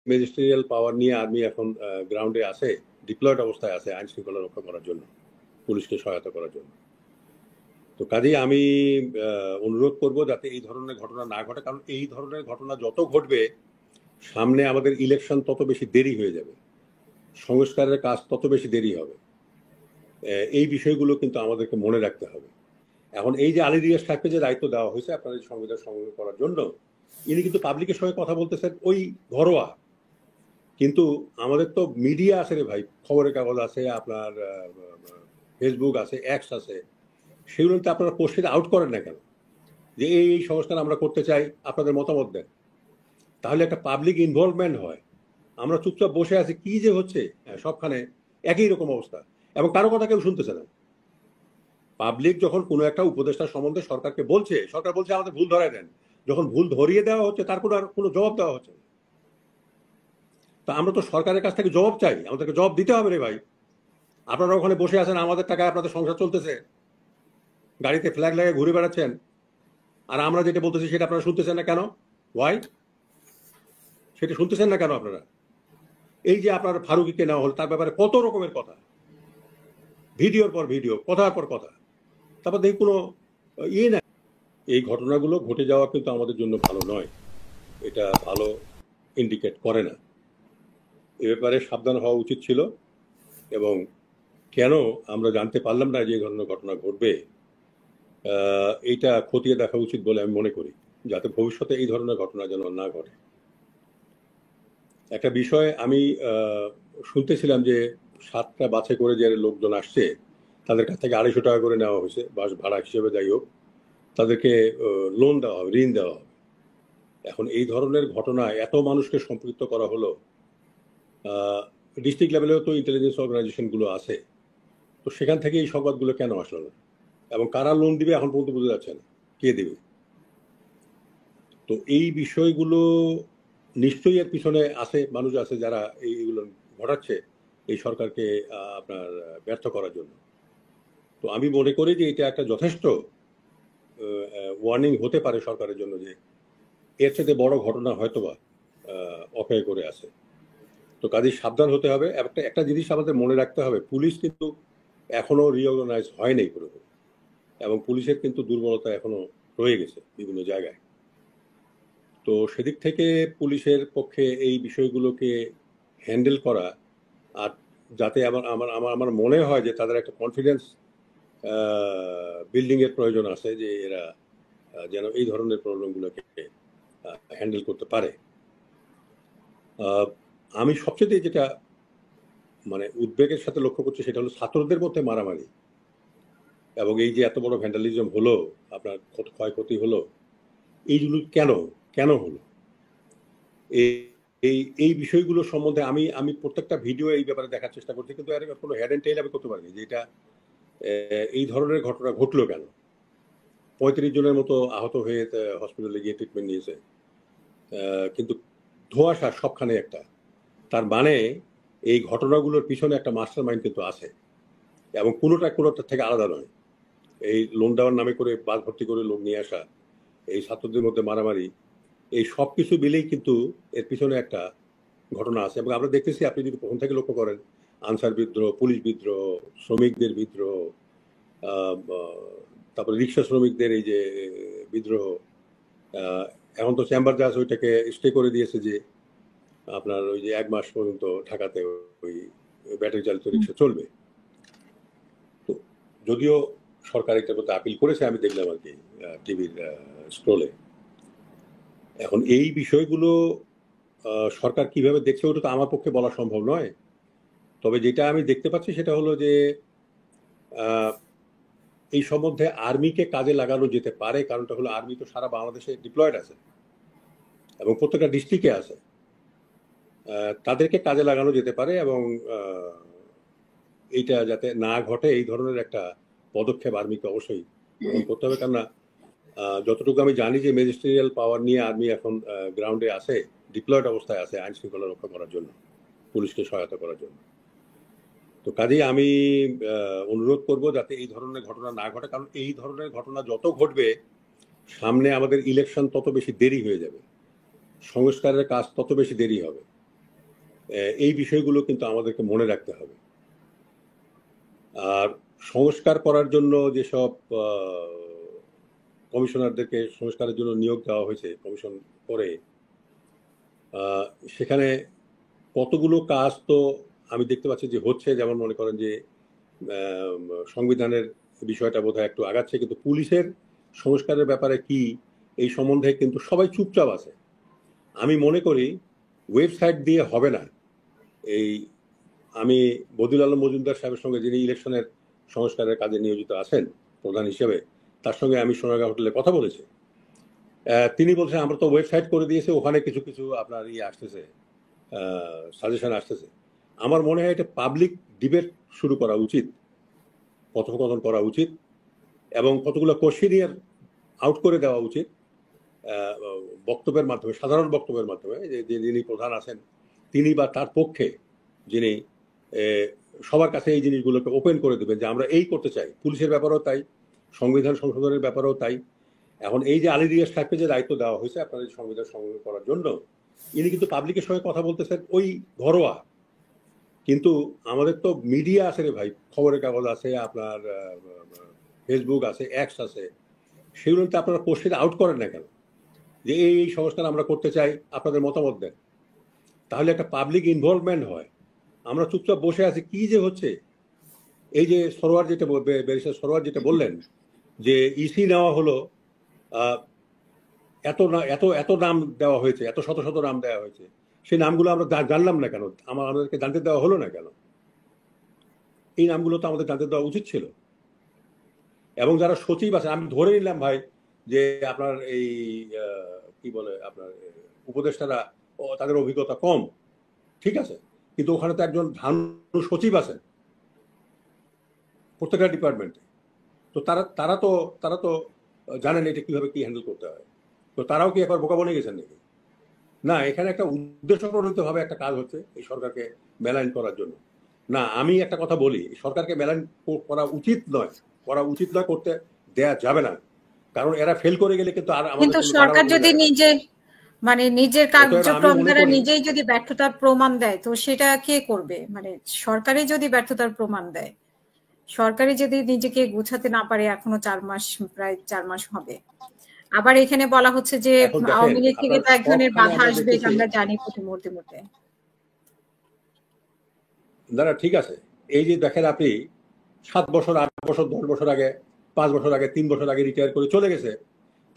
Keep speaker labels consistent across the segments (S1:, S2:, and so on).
S1: Magisterial পাওয়ার নিয়ে army এখন গ্রাউন্ডে আছে, ডিপ্লয়েড অবস্থায় আছে আইন শৃঙ্খলা রক্ষা করার জন্য, পুলিশকে সহায়তা করার জন্য। তো কাজেই আমি অনুরোধ করব যাতে এই ধরনের ঘটনা না ঘটে, কারণ এই ধরনের ঘটনা যত ঘটবে সামনে আমাদের ইলেকশন তত বেশি দেরি হয়ে যাবে, সংস্কারের কাজ তত বেশি দেরি হবে। এই বিষয়গুলো কিন্তু আমাদেরকে মনে রাখতে হবে। এখন এই যে আলী রিয়াজ সাহেবকে যে দায়িত্ব দেওয়া হয়েছে আপনাদের সংবিধান সংগ্রহ করার জন্য, ইনি কিন্তু পাবলিকের সঙ্গে কথা বলতেছেন ওই ঘরোয়া, কিন্তু আমাদের তো মিডিয়া আছে রে ভাই, খবরের কাগজ আছে, আপনার ফেসবুক আছে, এক্স আছে, সেগুলোতে আপনারা পোস্টেড আউট করেন না কেন যে এই এই সংস্কার আমরা করতে চাই, আপনাদের মতামত দেন, তাহলে একটা পাবলিক ইনভলভমেন্ট হয়। আমরা চুপচাপ বসে আছি, কি যে হচ্ছে সবখানে একই রকম অবস্থা, এবং কারো কথা কেউ শুনতেছে না। পাবলিক যখন কোনো একটা উপদেষ্টা সম্বন্ধে সরকারকে বলছে, সরকার বলছে আমাদের ভুল ধরায় দেন, যখন ভুল ধরিয়ে দেওয়া হচ্ছে তার কোনো জবাব দেওয়া হচ্ছে না। তা আমরা তো সরকারের কাছ থেকে জবাব চাই, আমাদেরকে জবাব দিতে হবে রে ভাই। আপনারা ওখানে বসে আছেন, আমাদের টাকায় আপনাদের সংসার চলতেছে, গাড়িতে ফ্ল্যাগ লাগিয়ে ঘুরে বেড়াচ্ছেন, আর আমরা যেটা বলতেছি সেটা আপনারা শুনতেছেন না কেন? ওয়াই? সেটা শুনতেছেন না কেন আপনারা? এই যে আপনার ফারুকিকে নেওয়া হল, তার ব্যাপারে কত রকমের কথা, ভিডিওর পর ভিডিও, কথার পর কথা, তারপর দেখি কোনো ইয়ে না। এই ঘটনাগুলো ঘটে যাওয়া কিন্তু আমাদের জন্য ভালো নয়, এটা ভালো ইন্ডিকেট করে না। এ ব্যাপারে সাবধান হওয়া উচিত ছিল, এবং কেন আমরা জানতে পারলাম না যে এই ধরনের ঘটনা ঘটবে, এইটা খতিয়ে দেখা উচিত বলে আমি মনে করি, যাতে ভবিষ্যতে এই ধরনের ঘটনা যেন না ঘটে। একটা বিষয় আমি শুনতেছিলাম যে 7টা বাসে করে যে লোকজন আসছে তাদের কাছ থেকে 250 টাকা করে নেওয়া হয়েছে, বাস ভাড়া হিসেবে, যাই হোক, তাদেরকে লোন দেওয়া হবে, ঋণ দেওয়া হবে। এখন এই ধরনের ঘটনায় এত মানুষকে সম্পৃক্ত করা হলো, ডিস্ট্রিক্ট লেভেলেও তো ইন্টেলিজেন্স অর্গানাইজেশনগুলো আছে, তো সেখান থেকে এই সংবাদগুলো কেন আসলো না, এবং কারা লোন দিবে এখন পর্যন্ত বোঝা যাচ্ছে না, কে দেবে। তো এই বিষয়গুলো নিশ্চয়ই এর পিছনে আছে, মানুষ আছে যারা এইগুলো ঘটাচ্ছে এই সরকারকে আপনার ব্যর্থ করার জন্য। তো আমি মনে করি যে এটা একটা যথেষ্ট ওয়ার্নিং হতে পারে সরকারের জন্য, যে এর সাথে বড় ঘটনা হয়তোবা অপেক্ষা করে আছে। তো কাজেই সাবধান হতে হবে। একটা জিনিস আমাদের মনে রাখতে হবে, পুলিশ কিন্তু এখনো রিঅর্গানাইজ হয় নাই পুরোপুরি, এবং পুলিশের কিন্তু দুর্বলতা এখনো রয়ে গেছে বিভিন্ন জায়গায়। তো সেদিক থেকে পুলিশের পক্ষে এই বিষয়গুলোকে হ্যান্ডেল করা, আর যাতে আমার আমার আমার আমার মনে হয় যে তাদের একটা কনফিডেন্স বিল্ডিং এর প্রয়োজন আছে, যে এরা যেন এই ধরনের প্রবলেমগুলোকে হ্যান্ডেল করতে পারে। আমি সবচেয়ে যেটা মানে উদ্বেগের সাথে লক্ষ্য করছি সেটা হলো ছাত্রদের মধ্যে মারামারি, এবং এই যে এত বড় ভ্যান্ডালিজম হলো, আপনার ক্ষয়ক্ষতি হলো, এইগুলো কেন কেন হলো, এই এই এই বিষয়গুলো সম্বন্ধে আমি আমি প্রত্যেকটা ভিডিও এই ব্যাপারে দেখার চেষ্টা করছি, কিন্তু এর কোনো হেড এন্ড টেইল আমি করতে পারিনি যে এটা এই ধরনের ঘটনা ঘটলো কেন। 35 জনের মতো আহত হয়ে হসপিটালে গিয়ে ট্রিটমেন্ট নিয়েছে, কিন্তু ধোঁয়াশা সবখানে একটা, তার মানে এই ঘটনাগুলোর পিছনে একটা মাস্টার মাইন্ড কিন্তু আছে, এবং কোনোটার থেকে আলাদা নয়। এই লোন দেওয়ার নামে করে বাস ভর্তি করে লোক নিয়ে আসা, এই ছাত্রদের মধ্যে মারামারি, এই সব কিছু মিলেই কিন্তু এর পিছনে একটা ঘটনা আছে। এবং আমরা দেখতেছি, আপনি যদি প্রথম থেকে লক্ষ্য করেন, আনসার বিদ্রোহ, পুলিশ বিদ্রোহ, শ্রমিকদের বিদ্রোহ, তারপরে রিক্সা শ্রমিকদের এই যে বিদ্রোহ, এখন তো চেম্বার জাজ ওইটাকে স্টে করে দিয়েছে যে আপনার ওই যে 1 মাস পর্যন্ত ঢাকাতে ওই ব্যাটারি চালিত রিক্সা চলবে। তো যদিও সরকার এটার প্রতি আপিল করেছে, আমি দেখলাম আর কি টিভির স্ক্রোলে। এখন এই বিষয়গুলো সরকার কিভাবে দেখছে ওটা তো আমার পক্ষে বলা সম্ভব নয়, তবে যেটা আমি দেখতে পাচ্ছি সেটা হলো যে এই সম্বন্ধে আর্মিকে কাজে লাগানো যেতে পারে। কারণটা হলো আর্মি তো সারা বাংলাদেশে ডিপ্লয়েড আছে এবং প্রত্যেকটা ডিস্ট্রিক্টে আছে, তাদেরকে কাজে লাগানো যেতে পারে, এবং এইটা যাতে না ঘটে এই ধরনের একটা পদক্ষেপ আর্মিকে অবশ্যই গ্রহণ করতে হবে। কেননা যতটুকু আমি জানি যে ম্যাজিস্ট্রিয়াল পাওয়ার নিয়ে আর্মি এখন গ্রাউন্ডে আছে, ডিপ্লয়েড অবস্থায় আছে আইন শৃঙ্খলা রক্ষা করার জন্য, পুলিশকে সহায়তা করার জন্য। তো কাজেই আমি অনুরোধ করব যাতে এই ধরনের ঘটনা না ঘটে, কারণ এই ধরনের ঘটনা যত ঘটবে সামনে আমাদের ইলেকশন তত বেশি দেরি হয়ে যাবে, সংস্কারের কাজ তত বেশি দেরি হবে। এই বিষয়গুলো কিন্তু আমাদেরকে মনে রাখতে হবে। আর সংস্কার করার জন্য যেসব কমিশনারদেরকে সংস্কারের জন্য নিয়োগ দেওয়া হয়েছে কমিশন করে, সেখানে কতগুলো কাজ তো আমি দেখতে পাচ্ছি যে হচ্ছে। যেমন মনে করেন যে সংবিধানের বিষয়টা বোধহয় একটু আগাচ্ছে, কিন্তু পুলিশের সংস্কারের ব্যাপারে কি এই সম্বন্ধে কিন্তু সবাই চুপচাপ আছে। আমি মনে করি ওয়েবসাইট দিয়ে হবে না। এই আমি বদিউল আলম মজুমদার সাহেবের সঙ্গে, যিনি ইলেকশনের সংস্কারের কাজে নিয়োজিত আছেন প্রধান হিসেবে, তার সঙ্গে আমি সোনারগাঁ হোটেলে কথা বলেছি। তিনি বলছেন আমরা তো ওয়েবসাইট করে দিয়েছি, ওখানে কিছু কিছু আপনার আসতেছে, সাজেশন আসতেছে। আমার মনে হয় এটা পাবলিক ডিবেট শুরু করা উচিত, কথোপকথন করা উচিত, এবং কতগুলো কোশ্চেনিয়ার আউট করে দেওয়া উচিত বক্তব্যের মাধ্যমে, সাধারণ বক্তব্যের মাধ্যমে, যে যিনি প্রধান আছেন তিনি বা তার পক্ষে যিনি সবার কাছে এই জিনিসগুলোকে ওপেন করে দেবেন যে আমরা এই করতে চাই। পুলিশের ব্যাপারেও তাই, সংবিধান সংশোধনের ব্যাপারেও তাই। এখন এই যে আলী রিয়াজ সাহেবকে যে দায়িত্ব দেওয়া হয়েছে আপনাদের সংবিধান সংশোধন করার জন্য, ইনি কিন্তু পাবলিকের সঙ্গে কথা বলতেছেন ওই ঘরোয়া। কিন্তু আমাদের তো মিডিয়া আছে রে ভাই, খবরের কাগজ আছে, আপনার ফেসবুক আছে, এক্স আছে, সেগুলোতে আপনারা কোশ্চেন আউট করেন না কেন যে এই সংস্কার আমরা করতে চাই, আপনাদের মতামত দেন। তাহলে একটা পাবলিক ইনভলভমেন্ট হয়। আমরা চুপচাপ বসে আছি, কি যে হচ্ছে। এই যে সরোয়ার যেটা ব্যারিস্টার সরোয়ার যেটা বললেন যে ইসি নেওয়া হলো, এত এত এত নাম দেওয়া হয়েছে, এত শত শত নাম দেওয়া হয়েছে, সেই নামগুলো আমরা জানলাম না কেন? আমাদেরকে জানতে দেওয়া হলো না কেন? এই নামগুলো তো আমাদের জানতে দেওয়া উচিত ছিল। এবং যারা সচিব আছে, আমি ধরে নিলাম ভাই যে আপনার এই কি বলে আপনার উপদেষ্টারা তাদের অভিজ্ঞতা কম, ঠিক আছে, কিন্তু ওখানে তো একজন ধানু সচিব আছেন প্রত্যেকটা ডিপার্টমেন্টে। তো তারা তো জানেন এটা কিভাবে কি হ্যান্ডেল করতে হয়। তো তারাও কি একবার বোকা বনে গেছেন নাকি? না, এখানে একটা উদ্দেশ্যপ্রণোদিত ভাবে একটা কাজ হচ্ছে এই সরকারকে মেলাইন করার জন্য। না, আমি একটা কথা বলি, সরকারকে মেলাইন করা উচিত নয়, করতে দেয়া যাবে না। কারণ এরা ফেল করে গেলে কিন্তু আর আমাদের
S2: সরকার যদি নিজে মানে নিজের কার্যক্রম দ্বারা নিজেই যদি ব্যর্থতার প্রমাণ দেয়, তো সেটা কে করবে? মানে সরকারই যদি ব্যর্থতার প্রমাণ দেয়, সরকারই যদি নিজেকে গুছাতে না পারে, এখনো প্রায় 4 মাস হবে। আবার এখানে বলা হচ্ছে যে আওয়ামী লীগ থেকে তো এক ধরনের বাধা আসবে, আমরা জানি প্রতি মুহূর্তে।
S1: না, ঠিক আছে। এই যে দেখেন আপনি 7 বছর, 8 বছর, 10 বছর আগে, 5 বছর আগে, 3 বছর আগে রিটায়ার করে চলে গেছে,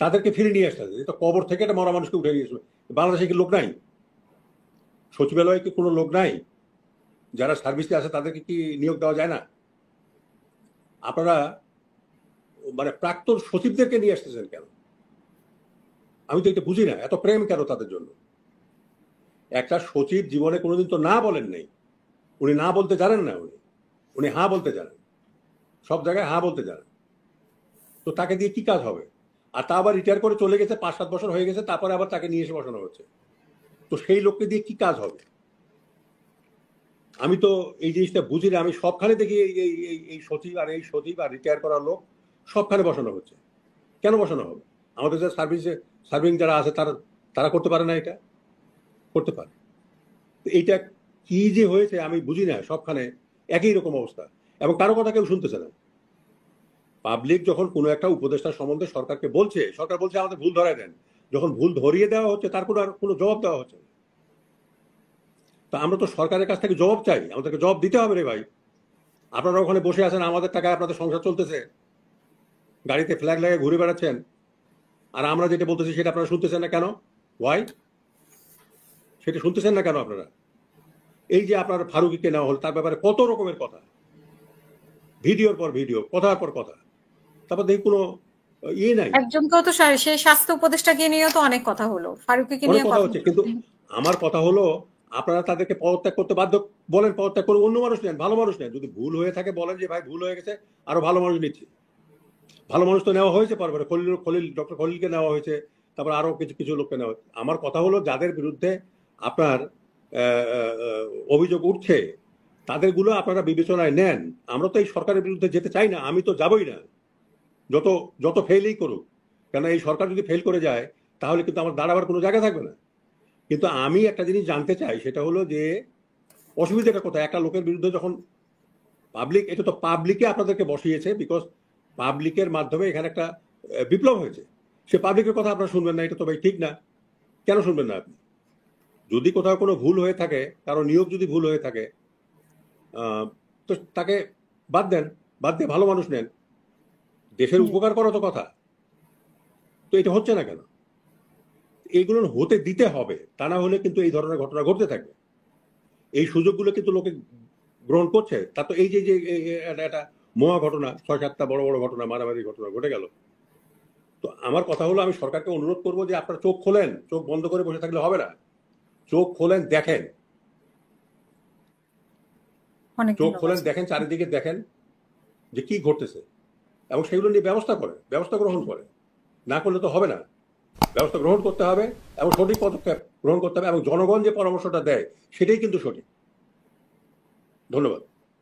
S1: তাদেরকে ফিরে নিয়ে আসতে হবে। কবর থেকে একটা মরা মানুষকে উঠে নিয়ে আসবে। বাংলাদেশে কি লোক নাই? সচিবালয়ে কি কোনো লোক নাই? যারা সার্ভিসে আছে তাদেরকে কি নিয়োগ দেওয়া যায় না? আপনারা মানে প্রাক্তন সচিবদেরকে নিয়ে আসতেছেন কেন? আমি তো এটা বুঝি না, এত প্রেম কেন তাদের জন্য? একটা সচিব জীবনে কোনোদিন তো না বলেন নাই, উনি না বলতে জানেন না, উনি হ্যাঁ বলতে জানেন, সব জায়গায় হ্যাঁ বলতে জানেন। তো তাকে দিয়ে কি কাজ হবে? আর তা আবার রিটায়ার করে চলে গেছে, 5-7 বছর হয়ে গেছে, তারপরে আবার তাকে নিয়ে এসে বসানো হচ্ছে। তো সেই লোককে দিয়ে কি কাজ হবে? আমি তো এই জিনিসটা বুঝি না। আমি সবখানে দেখি এই সচিব আর রিটায়ার করার লোক সবখানে বসানো হচ্ছে। কেন বসানো হবে? আমাদের যারা সার্ভিং যারা আছে তারা করতে পারে না? এটা করতে পারে। এইটা কি যে হয়েছে আমি বুঝি না। সবখানে একই রকম অবস্থা, এবং কারো কথা কেউ শুনতেছে না। পাবলিক যখন কোনো একটা উপদেষ্টা সম্বন্ধে সরকারকে বলছে, সরকার বলছে আমাদের ভুল ধরায় দেন। যখন ভুল ধরিয়ে দেওয়া হচ্ছে তার কোনো জবাব দেওয়া হচ্ছে। তো আমরা তো সরকারের কাছ থেকে জবাব চাই, আমাদেরকে জবাব দিতে হবে রে ভাই। আপনারা ওখানে বসে আছেন, আমাদের টাকায় আপনাদের সংসার চলতেছে, গাড়িতে ফ্ল্যাগ লাগিয়ে ঘুরে বেড়াচ্ছেন, আর আমরা যেটা বলতেছি সেটা আপনারা শুনতেছেন না কেন? ওয়াই? সেটা শুনতেছেন না কেন আপনারা? এই যে আপনার ফারুকীকে নেওয়া হল, তার ব্যাপারে কত রকমের কথা, ভিডিওর পর ভিডিও, কথার পর কথা, তারপর দেখি কোনো ইয়ে নাই।
S2: একজনকেও তো সেই স্বাস্থ্য উপদেষ্টাকে নিয়েও তো অনেক কথা হলো, ফারুকীকে নিয়ে
S1: কথা হচ্ছে, কিন্তু আমার কথা হলো আপনারা তাদেরকে পদত্যাগ করতে বাধ্য বলেন, পদত্যাগ করে অন্য মানুষ নেন, ভালো মানুষ নেন। যদি ভুল হয়ে থাকে বলেন যে ভাই ভুল হয়ে গেছে, আরো ভালো মানুষ নিচ্ছি। ভালো মানুষ তো নেওয়া হয়েছে, পরে ডক্টর খলিলকে নেওয়া হয়েছে, তারপর আরো কিছু লোককে নেওয়া হয়েছে। আমার কথা হলো যাদের বিরুদ্ধে আপনার অভিযোগ উঠছে তাদেরগুলো আপনারা বিবেচনায় নেন। আমরা তো এই সরকারের বিরুদ্ধে যেতে চাই না, আমি তো যাবই না, যত ফেলই করুক। কেন এই সরকার যদি ফেল করে যায় তাহলে কিন্তু আমার দাঁড়াবার কোনো জায়গা থাকবে না। কিন্তু আমি একটা জিনিস জানতে চাই, সেটা হলো যে অসুবিধাটা কোথায়? একটা লোকের বিরুদ্ধে যখন পাবলিক, এটা তো পাবলিকে আপনাদেরকে বসিয়েছে, বিকজ পাবলিকের মাধ্যমে এখানে একটা বিপ্লব হয়েছে। সে পাবলিকের কথা আপনারা শুনবেন না, এটা তো ভাই ঠিক না। কেন শুনবেন না আপনি? যদি কোথাও কোনো ভুল হয়ে থাকে, কারো নিয়োগ যদি ভুল হয়ে থাকে, তো তাকে বাদ দেন, বাদ দিয়ে ভালো মানুষ নেন। দেশের উপকার করা তো কথা। তো এটা হচ্ছে না কেন? এইগুলো হতে দিতে হবে, তা না হলে কিন্তু এই ধরনের ঘটনা ঘটতে থাকবে। এই সুযোগগুলো কিন্তু লোকে গ্রহণ করছে। তা তো এই যে যে একটা মহা ঘটনা, 6-7টা বড় বড় ঘটনা, মারামারি ঘটনা ঘটে গেল। তো আমার কথা হলো, আমি সরকারকে অনুরোধ করবো যে আপনারা চোখ খোলেন, চোখ বন্ধ করে বসে থাকলে হবে না। চোখ খোলেন, দেখেন, চোখ খোলেন, দেখেন, চারিদিকে দেখেন যে কি ঘটতেছে, এবং সেগুলো নিয়ে ব্যবস্থা গ্রহণ করে। না করলে তো হবে না। ব্যবস্থা গ্রহণ করতে হবে এবং সঠিক পদক্ষেপ গ্রহণ করতে হবে, এবং জনগণ যে পরামর্শটা দেয় সেটাই কিন্তু সঠিক। ধন্যবাদ।